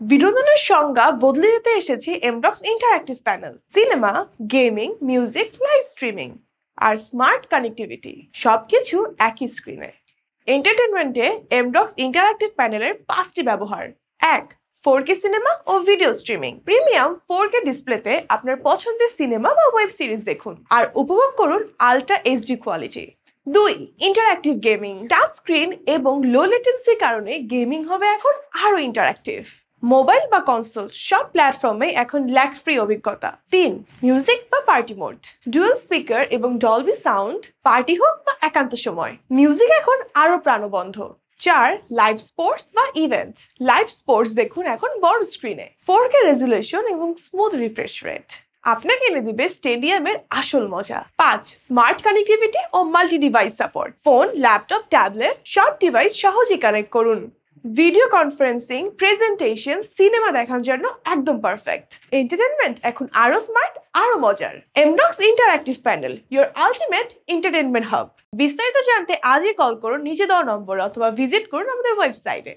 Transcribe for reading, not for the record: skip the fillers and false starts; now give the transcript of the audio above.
বিনোদনের সংজ্ঞা বদলে যেতে এসেছে Amdocs interactive panel. Cinema, gaming, music, live streaming আর স্মার্ট কানেক্টিভিটি সবকিছু একই স্ক্রিনে। এন্টারটেনমেন্টে এমডক্স ইন্টারঅ্যাক্টিভ প্যানেলের 5টি ব্যবহার। 1. 4K সিনেমা ও ভিডিও স্ট্রিমিং। প্রিমিয়াম 4K ডিসপ্লেতে আপনার পছন্দের সিনেমা বা ওয়েব সিরিজ দেখুন আর উপভোগ করুন ultra HD quality. 2. Interactive gaming. Touch screen এবং লো লেটেন্সির কারণে গেমিং হবে এখন আরো ইন্টারঅ্যাক্টিভ। মোবাইল বা কনসোল সব প্ল্যাটফর্মে এখন ল্যাগ ফ্রি অভিজ্ঞতা। 3. মিউজিক বা পার্টি মোড। ডুয়াল স্পিকার এবং ডলবি সাউন্ড, পার্টি হোক বা একান্ত সময় মিউজিক এখন আরো প্রাণবন্ধ। 4. লাইভ স্পোর্টস বা ইভেন্ট। লাইভ স্পোর্টস দেখুন এখন বড় স্ক্রিনে, 4K রেজুলেশন এবং স্মুথ রিফ্রেশ রেট আপনাকে এনে দিবে স্টেডিয়ামের আসল মজা। 5. স্মার্ট কানেক্টিভিটি ও multi device support. Phone, laptop, tablet সব ডিভাইস সহজেই কানেক্ট করুন। ভিডিও কনফারেন্সিং, প্রেজেন্টেশন, সিনেমা দেখার জন্য একদম পারফেক্ট। এন্টারটেনমেন্ট এখন আরো স্মার্ট, আরো মজার। Amdocs interactive panel, your ultimate entertainment hub. বিস্তারিত জানতে আজই কল করুন নিচে দেওয়া নম্বর অথবা ভিজিট করুন আমাদের ওয়েবসাইটে।